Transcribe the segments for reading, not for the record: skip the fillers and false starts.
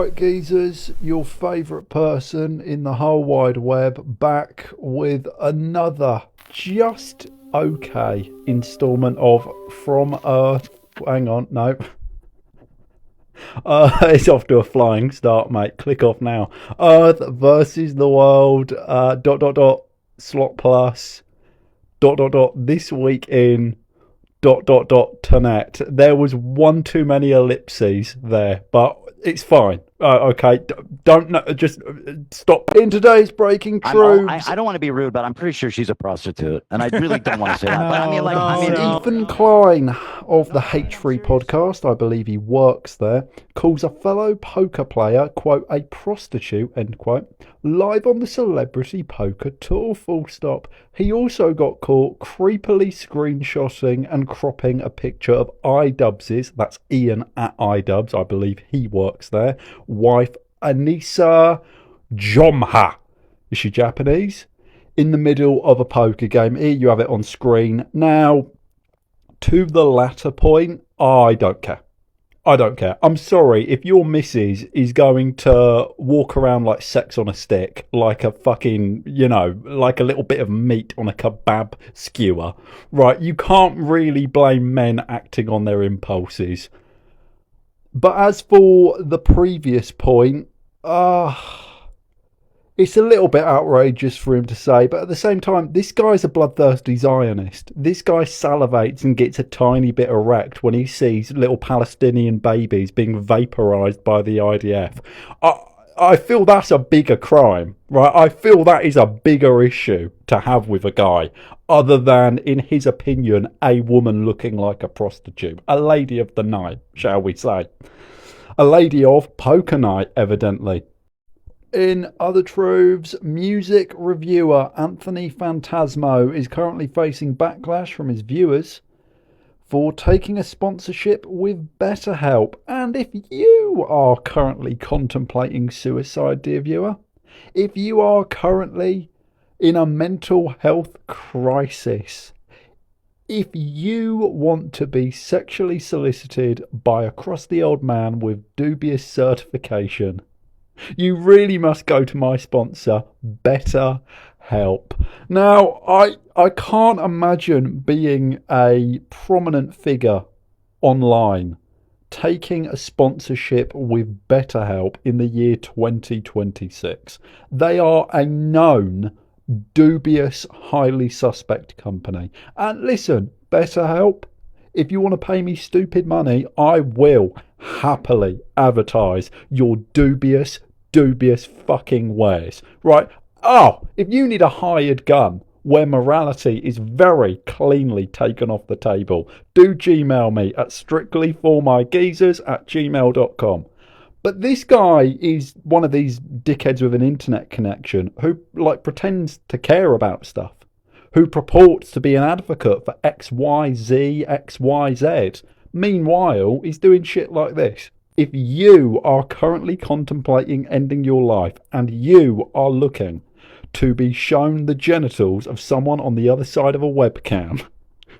Right, geezers, your favourite person in the whole wide web, back with another just okay instalment of From Earth. Hang on, no. It's off to a flying start, mate. Click off now. Earth versus the world. Slot plus. This week in. Ternet. There was one too many ellipses there, but it's fine. Okay, don't know, just stop. In today's Breaking Truves, I don't want to be rude, but I'm pretty sure she's a prostitute, and I really don't want to say that. But I mean, Ethan Klein of the H3 podcast, I believe he works there, calls a fellow poker player, quote, a prostitute, end quote, live on the Celebrity Poker Tour, full stop. He also got caught creepily screenshotting and cropping a picture of iDubbbz's, that's Ian at iDubbbz, I believe he works there, wife Anisa Johma. Is she Japanese? In the middle of a poker game. Here you have it on screen. Now, to the latter point, I don't care. I don't care. I'm sorry, if your missus is going to walk around like sex on a stick, like a fucking, like a little bit of meat on a kebab skewer, right, you can't really blame men acting on their impulses. But as for the previous point, it's a little bit outrageous for him to say, but at the same time, this guy's a bloodthirsty Zionist. This guy salivates and gets a tiny bit erect when he sees little Palestinian babies being vaporised by the IDF. I feel that's a bigger crime, right? I feel that is a bigger issue to have with a guy, other than, in his opinion, a woman looking like a prostitute. A lady of the night, shall we say. A lady of poker night, evidently. In other truths, music reviewer Anthony Fantano is currently facing backlash from his viewers for taking a sponsorship with BetterHelp. And if you are currently contemplating suicide, dear viewer, if you are currently in a mental health crisis, if you want to be sexually solicited by a crusty old man with dubious certification, you really must go to my sponsor, BetterHelp. Now, I can't imagine being a prominent figure online taking a sponsorship with BetterHelp in the year 2026. They are a known, dubious, highly suspect company. And listen, BetterHelp, if you want to pay me stupid money, I will happily advertise your dubious fucking wares, right? Oh, if you need a hired gun where morality is very cleanly taken off the table, do Gmail me at strictlyformygeezers@gmail.com. But this guy is one of these dickheads with an internet connection who pretends to care about stuff, who purports to be an advocate for XYZ, XYZ. Meanwhile, he's doing shit like this. If you are currently contemplating ending your life and you are looking to be shown the genitals of someone on the other side of a webcam,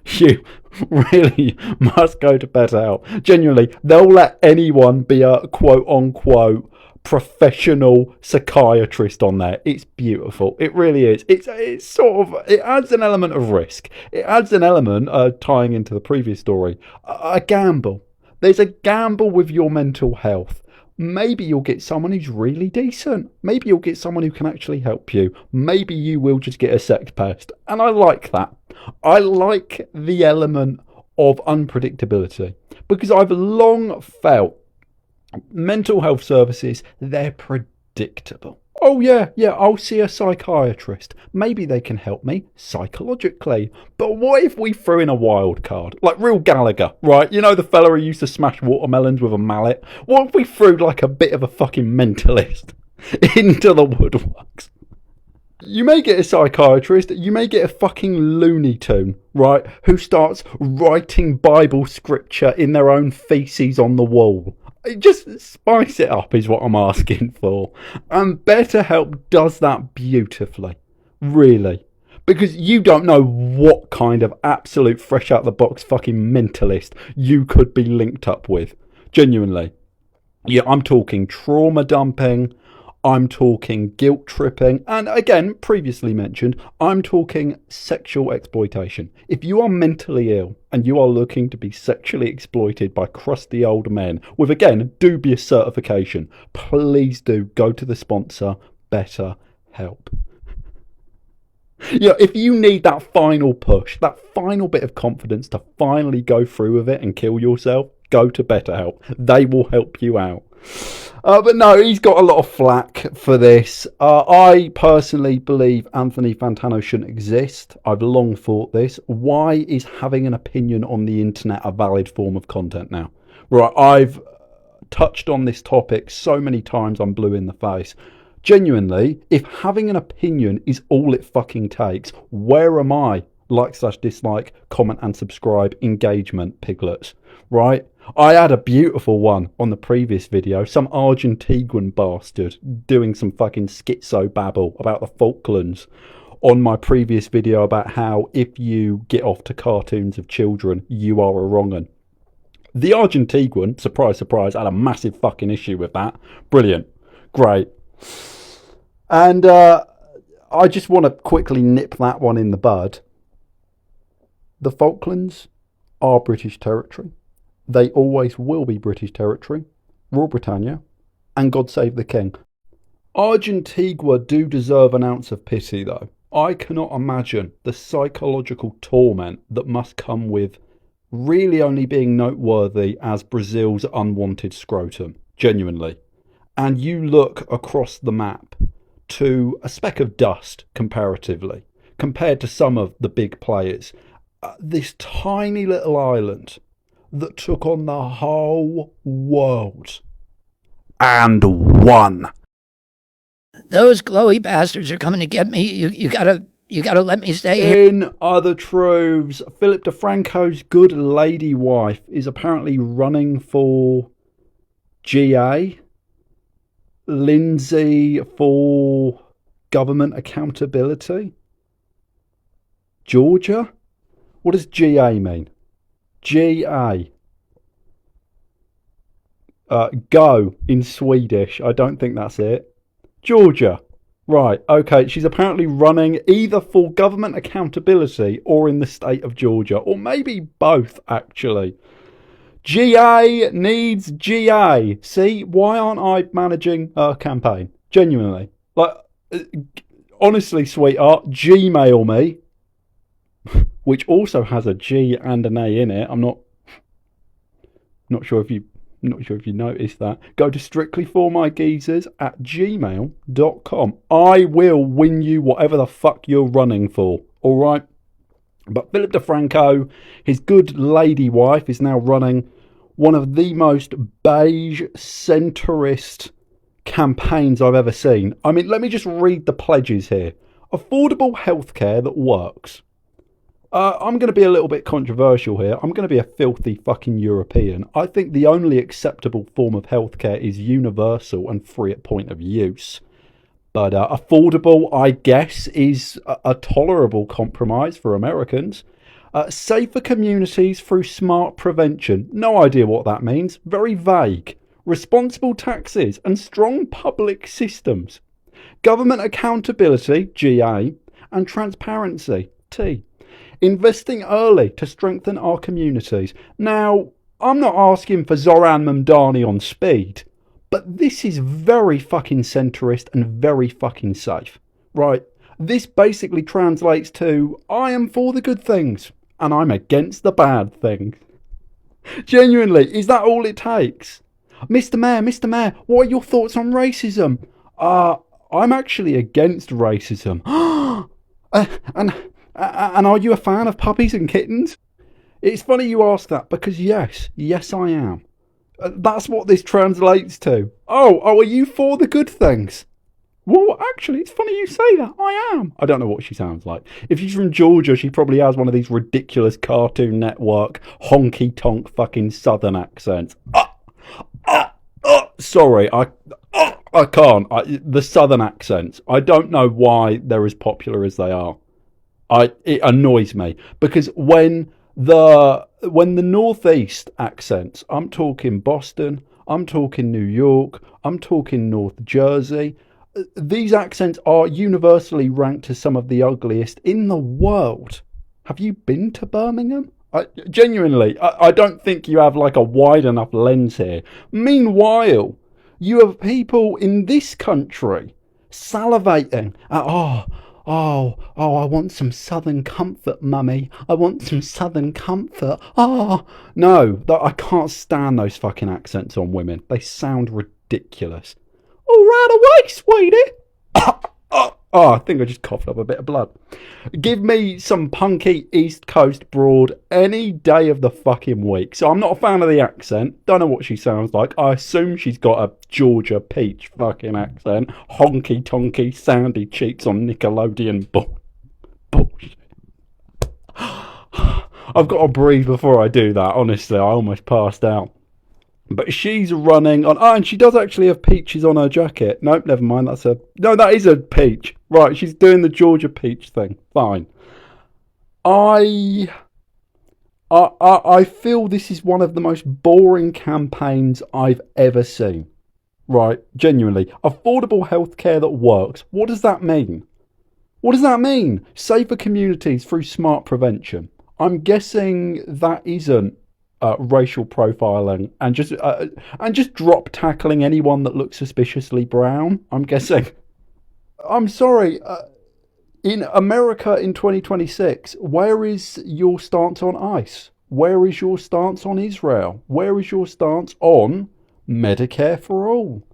you really must go to BetterHelp. Genuinely, they'll let anyone be a quote-unquote professional psychiatrist on there. It's beautiful. It really is. It's sort of, it adds an element of risk. It adds an element, tying into the previous story, a gamble. There's a gamble with your mental health. Maybe you'll get someone who's really decent. Maybe you'll get someone who can actually help you. Maybe you will just get a sex pest. And I like that. I like the element of unpredictability, because I've long felt mental health services, they're predictable. Oh yeah, I'll see a psychiatrist. Maybe they can help me psychologically. But what if we threw in a wild card? Like real Gallagher, right? You know the fella who used to smash watermelons with a mallet? What if we threw like a bit of a fucking mentalist into the woodworks? You may get a psychiatrist, you may get a fucking Looney Tune, right, who starts writing Bible scripture in their own feces on the wall. Just spice it up is what I'm asking for. And BetterHelp does that beautifully. Really. Because you don't know what kind of absolute fresh out the box fucking mentalist you could be linked up with. Genuinely. Yeah, I'm talking trauma dumping, I'm talking guilt tripping, and again, previously mentioned, I'm talking sexual exploitation. If you are mentally ill and you are looking to be sexually exploited by crusty old men with, again, dubious certification, please do go to the sponsor, BetterHelp. Yeah, if you need that final push, that final bit of confidence to finally go through with it and kill yourself, go to BetterHelp. They will help you out. But no, he's got a lot of flack for this. I personally believe Anthony Fantano shouldn't exist. I've long thought this. Why is having an opinion on the internet a valid form of content now? Right, I've touched on this topic so many times I'm blue in the face. Genuinely, if having an opinion is all it fucking takes, where am I? Like/dislike, comment and subscribe, engagement, piglets, right? I had a beautiful one on the previous video, some Argentinian bastard doing some fucking schizo babble about the Falklands on my previous video about how if you get off to cartoons of children, you are a wrong'un. The Argentinian, surprise, surprise, had a massive fucking issue with that. Brilliant. Great. And I just want to quickly nip that one in the bud. The Falklands are British territory. They always will be British territory. Royal Britannia. And God save the King. Argentina do deserve an ounce of pity, though. I cannot imagine the psychological torment that must come with really only being noteworthy as Brazil's unwanted scrotum. Genuinely. And you look across the map to a speck of dust, comparatively, compared to some of the big players. This tiny little island that took on the whole world and won. Those glowy bastards are coming to get me. You gotta let me stay here. In other truths, Philip DeFranco's good lady wife is apparently running for GA. Lindsay for government accountability. Georgia? What does GA mean? GA. Go in Swedish. I don't think that's it. Georgia. Right, okay. She's apparently running either for government accountability or in the state of Georgia. Or maybe both, actually. GA needs GA. See, why aren't I managing a campaign? Genuinely. Like, honestly, sweetheart, Gmail me. Which also has a G and an A in it. I'm not sure if you noticed that. Go to strictlyformygeezers@gmail.com. I will win you whatever the fuck you're running for. Alright? But Philip DeFranco, his good lady wife, is now running one of the most beige, centrist campaigns I've ever seen. I mean, let me just read the pledges here. Affordable healthcare that works. I'm going to be a little bit controversial here. I'm going to be a filthy fucking European. I think the only acceptable form of healthcare is universal and free at point of use. But affordable, I guess, is a tolerable compromise for Americans. Safer communities through smart prevention. No idea what that means. Very vague. Responsible taxes and strong public systems. Government accountability, GA, and transparency, T. Investing early to strengthen our communities. Now, I'm not asking for Zoran Mamdani on speed, but this is very fucking centrist and very fucking safe, right? This basically translates to, I am for the good things, and I'm against the bad things. Genuinely, is that all it takes? Mr. Mayor, what are your thoughts on racism? I'm actually against racism. And are you a fan of puppies and kittens? It's funny you ask that, because yes I am. That's what this translates to. Oh, are you for the good things? Well, actually, it's funny you say that. I am. I don't know what she sounds like. If she's from Georgia, she probably has one of these ridiculous Cartoon Network honky-tonk fucking southern accents. Sorry, I can't. The southern accents. I don't know why they're as popular as they are. It annoys me, because when the northeast accents, I'm talking Boston, I'm talking New York, I'm talking North Jersey. These accents are universally ranked as some of the ugliest in the world. Have you been to Birmingham? Genuinely, I don't think you have like a wide enough lens here. Meanwhile, you have people in this country salivating at, I want some Southern comfort, mummy. I want some Southern comfort. No, I can't stand those fucking accents on women. They sound ridiculous. All right away, sweetie. I think I just coughed up a bit of blood. Give me some punky East Coast broad any day of the fucking week. So I'm not a fan of the accent. Don't know what she sounds like. I assume she's got a Georgia peach fucking accent. Honky tonky sandy cheeks on Nickelodeon. Bullshit. I've got to breathe before I do that. Honestly, I almost passed out. But she's running on... and she does actually have peaches on her jacket. Nope, never mind. No, that is a peach. Right, she's doing the Georgia peach thing. Fine. I feel this is one of the most boring campaigns I've ever seen. Right, genuinely. Affordable healthcare that works. What does that mean? What does that mean? Safer communities through smart prevention. I'm guessing that isn't racial profiling and just drop tackling anyone that looks suspiciously brown. I'm guessing. I'm sorry. In America in 2026, where is your stance on ICE? Where is your stance on Israel? Where is your stance on Medicare for all?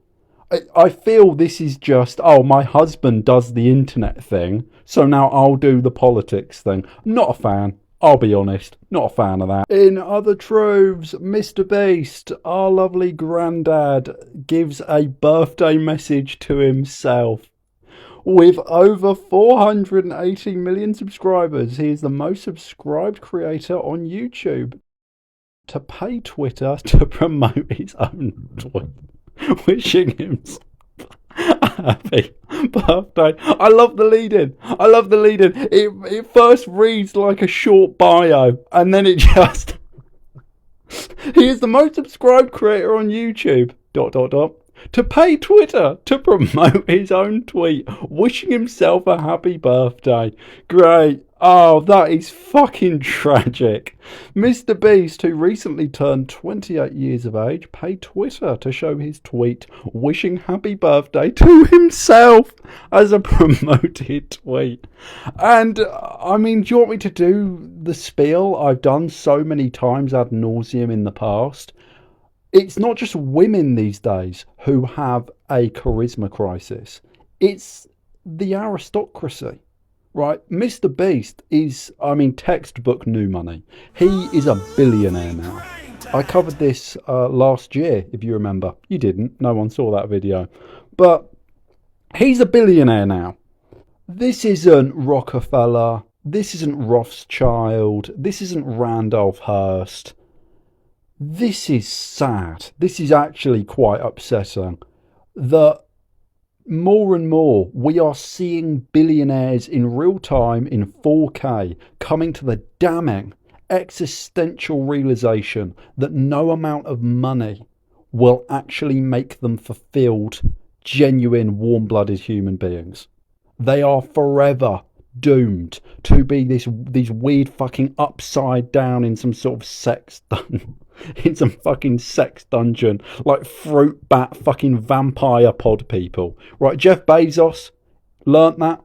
I feel this is just, my husband does the internet thing, so now I'll do the politics thing. Not a fan. I'll be honest, not a fan of that. In other truths, MrBeast, our lovely granddad, gives a birthday message to himself. With over 480 million subscribers, he is the most subscribed creator on YouTube. To pay Twitter to promote his own tweet, wishing himself happy birthday. I love the lead-in. It first reads like a short bio, and then it just... He is the most subscribed creator on YouTube. ... To pay Twitter to promote his own tweet, wishing himself a happy birthday. Great. Oh, that is fucking tragic. MrBeast, who recently turned 28 years of age, paid Twitter to show his tweet wishing happy birthday to himself as a promoted tweet. And, I mean, do you want me to do the spiel I've done so many times ad nauseum in the past? It's not just women these days who have a charisma crisis. It's the aristocracy. Right, MrBeast is, textbook new money. He is a billionaire now. I covered this last year, if you remember. You didn't. No one saw that video. But he's a billionaire now. This isn't Rockefeller. This isn't Rothschild. This isn't Randolph Hearst. This is sad. This is actually quite upsetting. That more and more, we are seeing billionaires in real time in 4K coming to the damning existential realization that no amount of money will actually make them fulfilled, genuine, warm-blooded human beings. They are forever doomed to be these weird fucking upside down in some sort of sex dungeon. In some fucking sex dungeon, like fruit bat fucking vampire pod people. Right, Jeff Bezos learnt that.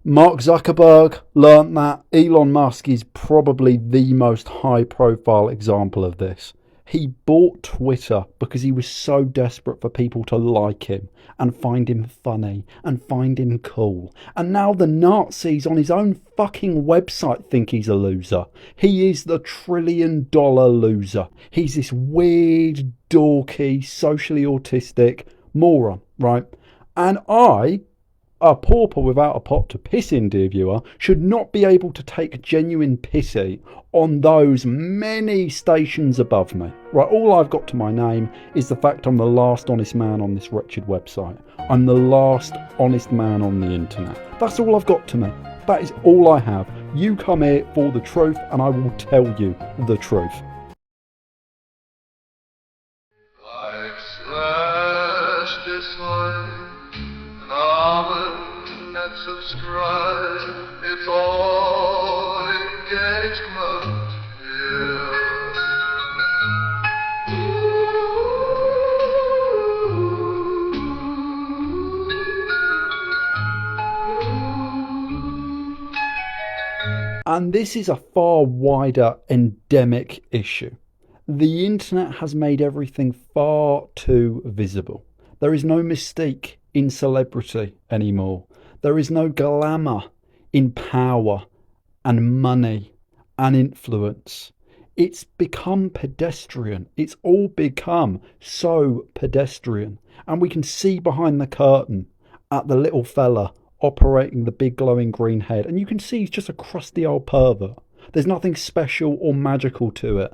Mark Zuckerberg learnt that. Elon Musk is probably the most high profile example of this. He bought Twitter because he was so desperate for people to like him and find him funny and find him cool. And now the Nazis on his own fucking website think he's a loser. He is the $1 trillion loser. He's this weird, dorky, socially autistic moron, right? And I, a pauper without a pot to piss in, dear viewer, should not be able to take genuine pity on those many stations above me. Right, all I've got to my name is the fact I'm the last honest man on this wretched website. I'm the last honest man on the internet. That's all I've got to me. That is all I have. You come here for the truth and I will tell you the truth. dislike, and subscribe. It's all engagement here. And this is a far wider endemic issue. The internet has made everything far too visible. There is no mystique in celebrity anymore. There is no glamour in power and money and influence. It's become pedestrian. It's all become so pedestrian. And we can see behind the curtain at the little fella operating the big glowing green head. And you can see he's just a crusty old pervert. There's nothing special or magical to it.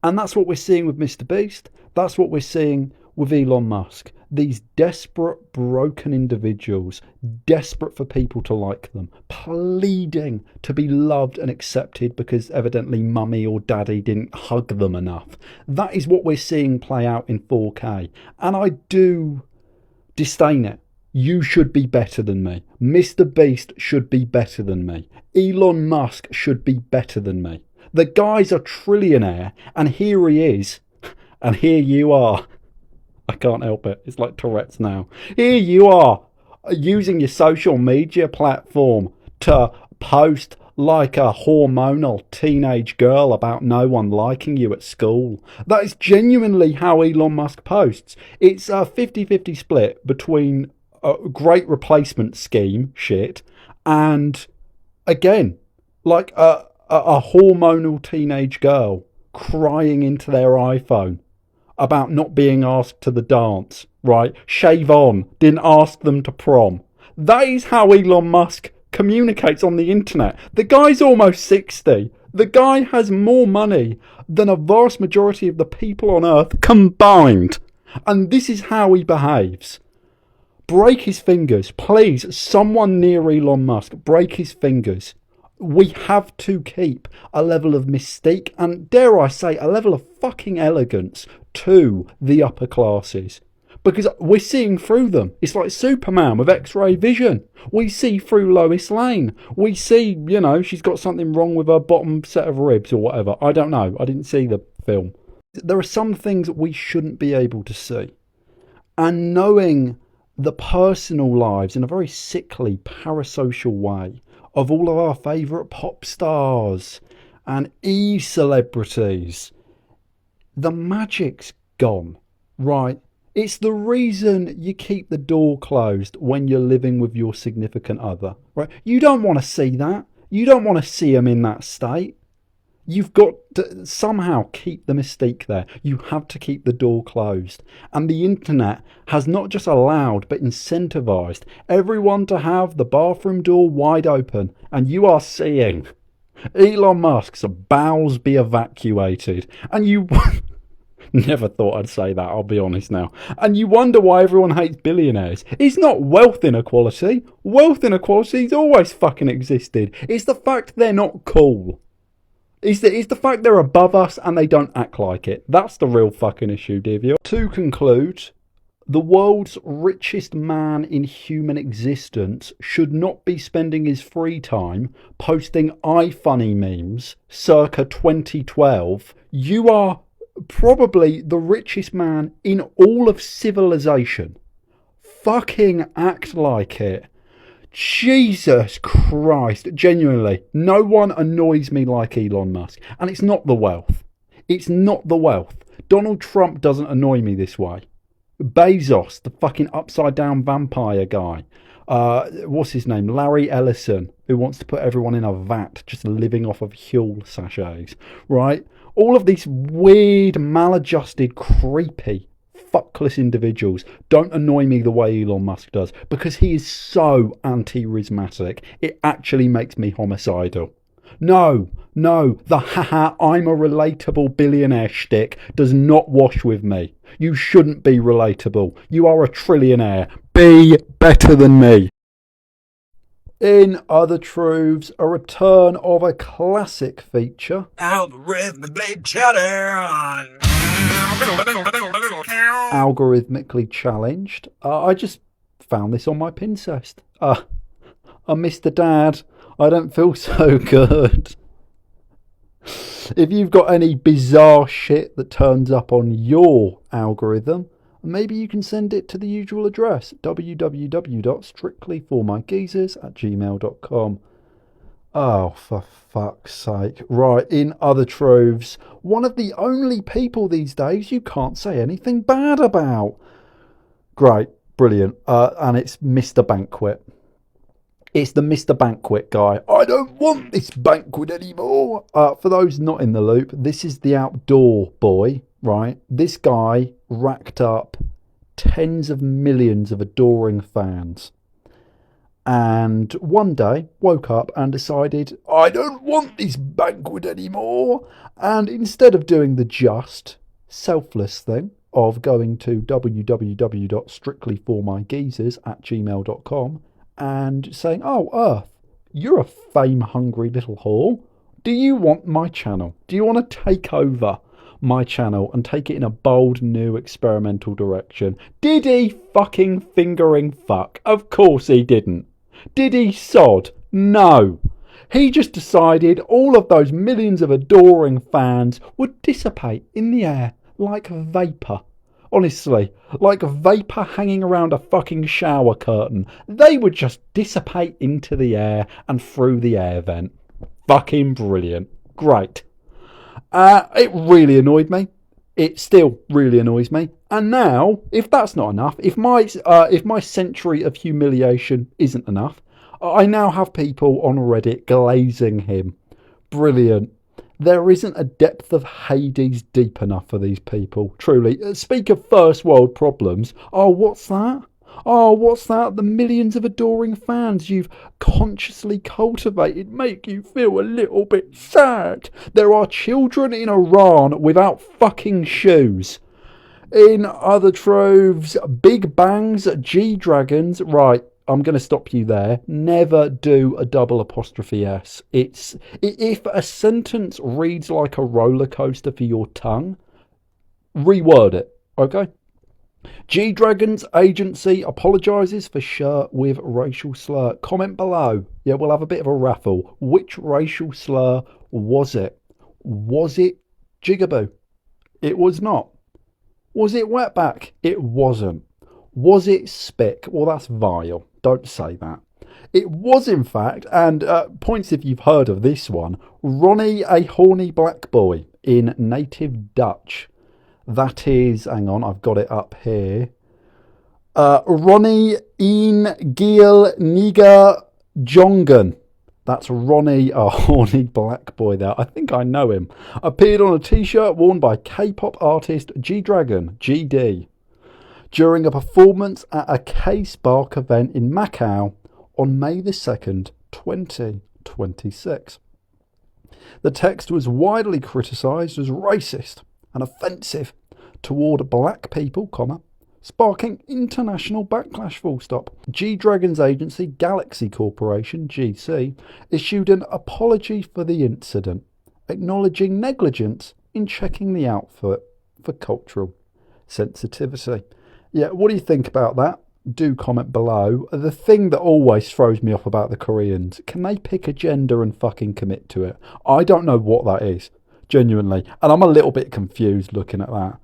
And that's what we're seeing with MrBeast. That's what we're seeing with Elon Musk. These desperate, broken individuals, desperate for people to like them, pleading to be loved and accepted because evidently mummy or daddy didn't hug them enough. That is what we're seeing play out in 4K. And I do disdain it. You should be better than me. MrBeast should be better than me. Elon Musk should be better than me. The guy's a trillionaire, and here he is, and here you are. I can't help it. It's like Tourette's now. Here you are, using your social media platform to post like a hormonal teenage girl about no one liking you at school. That is genuinely how Elon Musk posts. It's a 50-50 split between a great replacement scheme shit and, again, like a hormonal teenage girl crying into their iPhone about not being asked to the dance, right? Shave on, didn't ask them to prom. That is how Elon Musk communicates on the internet. The guy's almost 60. The guy has more money than a vast majority of the people on Earth combined. And this is how he behaves. Break his fingers. Please, someone near Elon Musk, break his fingers. We have to keep a level of mystique and, dare I say, a level of fucking elegance to the upper classes. Because we're seeing through them. It's like Superman with X-ray vision. We see through Lois Lane. We see, she's got something wrong with her bottom set of ribs or whatever. I don't know. I didn't see the film. There are some things we shouldn't be able to see. And knowing the personal lives in a very sickly, parasocial way of all of our favourite pop stars and e-celebrities, the magic's gone, right? It's the reason you keep the door closed when you're living with your significant other, right? You don't want to see that. You don't want to see them in that state. You've got to somehow keep the mystique there. You have to keep the door closed. And the internet has not just allowed, but incentivised everyone to have the bathroom door wide open. And you are seeing Elon Musk's bowels be evacuated. And you... Never thought I'd say that, I'll be honest now. And you wonder why everyone hates billionaires. It's not wealth inequality. Wealth inequality's always fucking existed. It's the fact they're not cool. It's the fact they're above us and they don't act like it. That's the real fucking issue, dear viewer. To conclude, the world's richest man in human existence should not be spending his free time posting iFunny memes circa 2012. You are probably the richest man in all of civilization. Fucking act like it. Jesus Christ, genuinely, no one annoys me like Elon Musk. And it's not the wealth. It's not the wealth. Donald Trump doesn't annoy me this way. Bezos, the fucking upside down vampire guy. What's his name? Larry Ellison, who wants to put everyone in a vat just living off of Huel sachets, right? All of these weird, maladjusted, creepy, fuckless individuals don't annoy me the way Elon Musk does, because he is so anti-charismatic. It actually makes me homicidal. No, the haha, I'm a relatable billionaire shtick does not wash with me. You shouldn't be relatable. You are a trillionaire. Be better than me. In other truths, a return of a classic feature. Algorithmically cheddar on. algorithmically challenged. I just found this on my Pincest. Mr. Dad, I don't feel so good. If you've got any bizarre shit that turns up on your algorithm, maybe you can send it to the usual address, www.strictlyformygeezers@gmail.com. Oh, for fuck's sake. Right, in other troves, one of the only people these days you can't say anything bad about. Great, brilliant. And it's Mr. Banquet. It's the Mr. Banquet guy. I don't want this banquet anymore. For those not in the loop, this is the outdoor boy, right? This guy racked up tens of millions of adoring fans. And one day woke up and decided, I don't want this banquet anymore. And instead of doing the just, selfless thing of going to www.strictlyformygeezers@gmail.com and saying, oh, Earth, you're a fame-hungry little whore. Do you want my channel? Do you want to take over my channel and take it in a bold new experimental direction? Did he fucking fingering fuck? Of course he didn't. Did he sod? No. He just decided all of those millions of adoring fans would dissipate in the air like vapour. Honestly, like vapour hanging around a fucking shower curtain. They would just dissipate into the air and through the air vent. Fucking brilliant. Great. It really annoyed me. It still really annoys me. And now, if that's not enough, if my century of humiliation isn't enough, I now have people on Reddit glazing him. Brilliant. There isn't a depth of Hades deep enough for these people, truly. Speak of first world problems. Oh, what's that? Oh, what's that? The millions of adoring fans you've consciously cultivated make you feel a little bit sad. There are children in Iran without fucking shoes. In other troves, BigBang's GDragons. Right, I'm going to stop you there. Never do a double apostrophe S. If a sentence reads like a roller coaster for your tongue, reword it, okay? GDragon's agency apologises for shirt with racial slur. Comment below. Yeah, we'll have a bit of a raffle. Which racial slur was it? Was it Jigaboo? It was not. Was it wetback? It wasn't. Was it spick? Well, that's vile. Don't say that. It was, in fact, and points if you've heard of this one, Ronnie a horny black boy in native Dutch. That is, hang on, I've got it up here. Ronnie een Giel Niga Jongen. That's Ronnie, a horny black boy there. I think I know him. Appeared on a t-shirt worn by K-pop artist GDragon, GD, during a performance at a K-Spark event in Macau on May the 2nd, 2026. The text was widely criticised as racist and offensive toward black people, sparking international backlash, full stop. GDragon's agency, Galaxy Corporation, GC, issued an apology for the incident, acknowledging negligence in checking the outfit for cultural sensitivity. Yeah, what do you think about that? Do comment below. The thing that always throws me off about the Koreans, can they pick a gender and fucking commit to it? I don't know what that is. Genuinely, and I'm a little bit confused looking at that.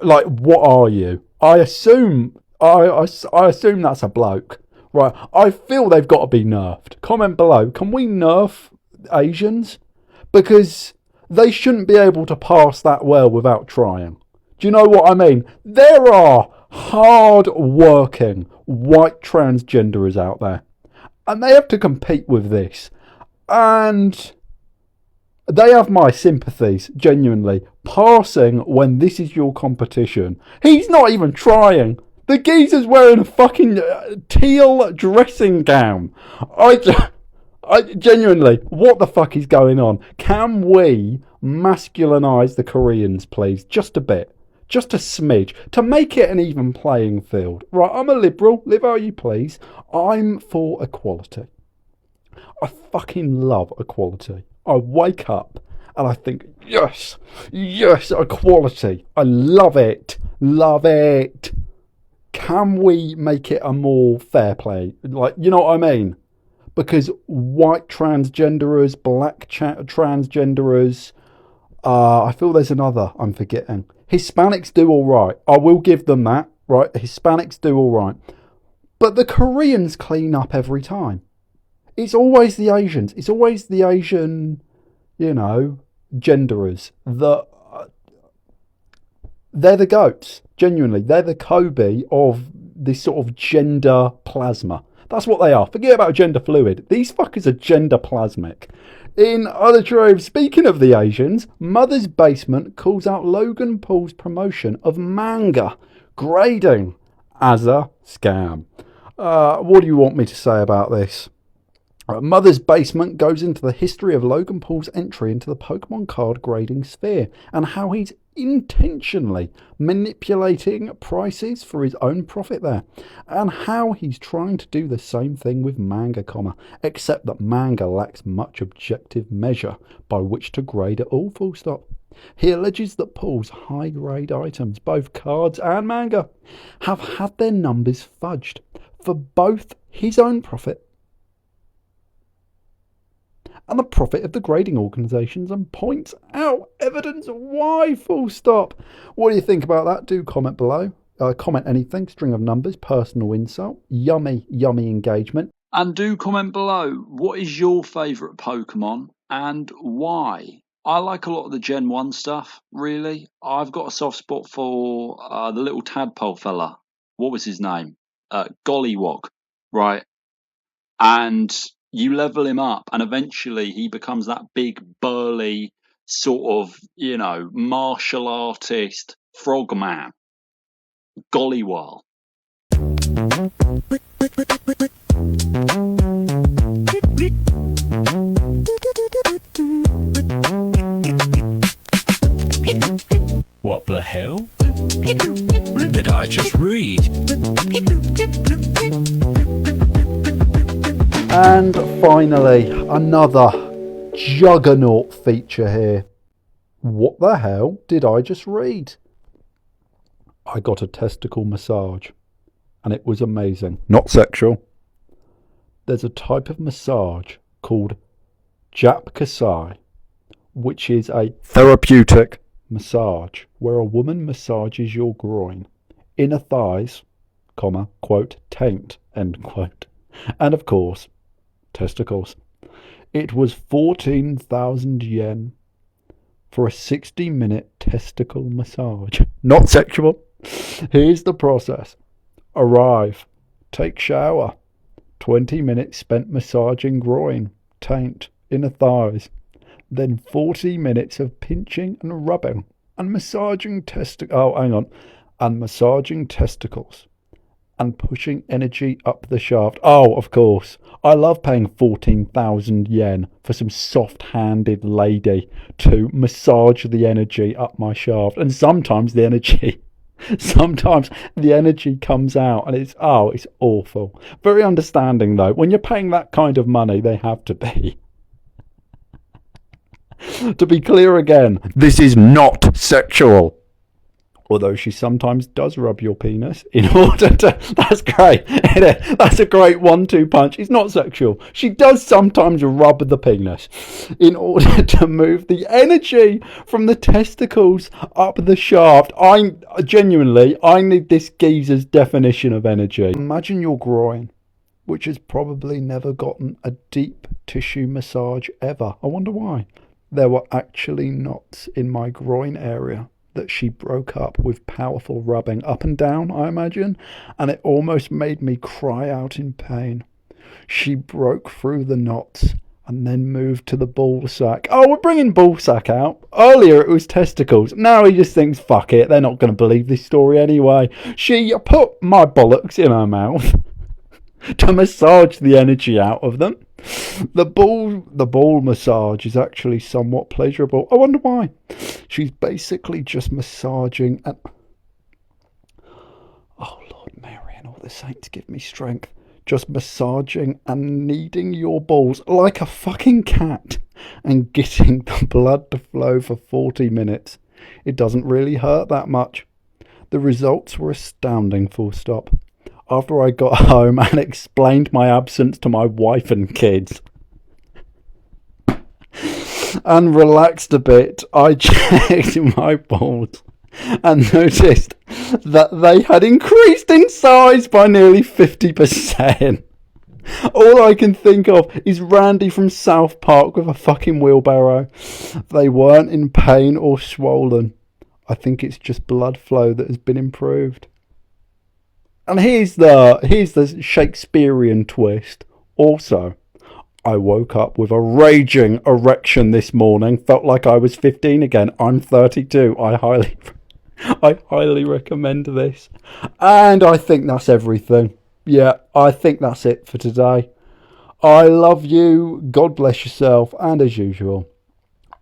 What are you? I assume that's a bloke, right? I feel they've got to be nerfed. Comment below. Can we nerf Asians? Because they shouldn't be able to pass that well without trying. Do you know what I mean? There are hard-working white transgenders out there, and they have to compete with this, and they have my sympathies, genuinely. Passing when this is your competition. He's not even trying. The geezer's wearing a fucking teal dressing gown. I genuinely, what the fuck is going on? Can we masculinise the Koreans, please? Just a bit. Just a smidge. To make it an even playing field. Right, I'm a liberal. Live how you please. I'm for equality. I fucking love equality. I wake up And I think, yes, equality. I love it. Love it. Can we make it a more fair play? Like, you know what I mean? Because white transgenderers, black transgenderers, I feel there's another I'm forgetting. Hispanics do all right. I will give them that, right? Hispanics do all right. But the Koreans clean up every time. It's always the Asians. It's always the Asian, you know, genderers that they're the goats. Genuinely, they're the Kobe of this sort of gender plasma. That's what they are. Forget about gender fluid. These fuckers are gender plasmic. In other troves, speaking of the Asians, Mother's Basement calls out Logan Paul's promotion of manga grading as a scam. What do you want me to say about this? Mother's Basement goes into the history of Logan Paul's entry into the Pokemon card grading sphere and how he's intentionally manipulating prices for his own profit there, and how he's trying to do the same thing with manga, except that manga lacks much objective measure by which to grade it all, full stop. He alleges that Paul's high-grade items, both cards and manga, have had their numbers fudged for both his own profit and the profit of the grading organisations, and points out evidence why, full stop. What do you think about that? Do comment below. Comment anything, string of numbers, personal insult, yummy engagement. And do comment below, what is your favourite Pokemon and why? I like a lot of the Gen 1 stuff, really. I've got a soft spot for the little tadpole fella. What was his name? Gollywog, right? And you level him up, and eventually he becomes that big, burly, sort of, you know, martial artist frogman. Gollywog. What the hell did I just read? And finally, another juggernaut feature here. What the hell did I just read? I got a testicle massage, and it was amazing. Not sexual. There's a type of massage called Japkasai, which is a therapeutic massage where a woman massages your groin, inner thighs, comma, quote, taint, end quote, and of course, testicles. It was 14,000 yen for a 60-minute testicle massage. Not sexual. Here's the process. Arrive, take shower, 20 minutes spent massaging groin, taint, inner thighs, then 40 minutes of pinching and rubbing and massaging massaging testicles and pushing energy up the shaft. Oh, of course. I love paying 14,000 yen for some soft-handed lady to massage the energy up my shaft. And sometimes the energy comes out and it's awful. Very understanding though. When you're paying that kind of money, they have to be. To be clear again, this is not sexual. Although she sometimes does rub your penis in order to... That's great. That's a great 1-2 punch. It's not sexual. She does sometimes rub the penis in order to move the energy from the testicles up the shaft. I need this geezer's definition of energy. Imagine your groin, which has probably never gotten a deep tissue massage ever. I wonder why. There were actually knots in my groin area that she broke up with powerful rubbing up and down, I imagine, and it almost made me cry out in pain. She broke through the knots and then moved to the ball sack. Oh, we're bringing ball sack out. Earlier it was testicles. Now he just thinks, fuck it, they're not going to believe this story anyway. She put my bollocks in her mouth to massage the energy out of them. The ball massage is actually somewhat pleasurable. I wonder why. She's basically just massaging and... Oh, Lord Mary and all the saints give me strength. just massaging and kneading your balls like a fucking cat and getting the blood to flow for 40 minutes. It doesn't really hurt that much. The results were astounding, full stop. After I got home and explained my absence to my wife and kids and relaxed a bit, I checked my balls and noticed that they had increased in size by nearly 50%. All I can think of is Randy from South Park with a fucking wheelbarrow. They weren't in pain or swollen. I think it's just blood flow that has been improved. And here's the Shakespearean twist. Also, I woke up with a raging erection this morning. Felt like I was 15 again. I'm 32. I highly recommend this. And I think that's everything. Yeah, I think that's it for today. I love you. God bless yourself. And as usual,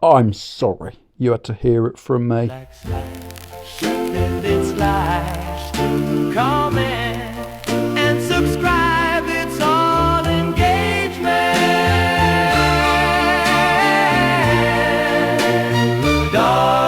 I'm sorry you had to hear it from me. It's like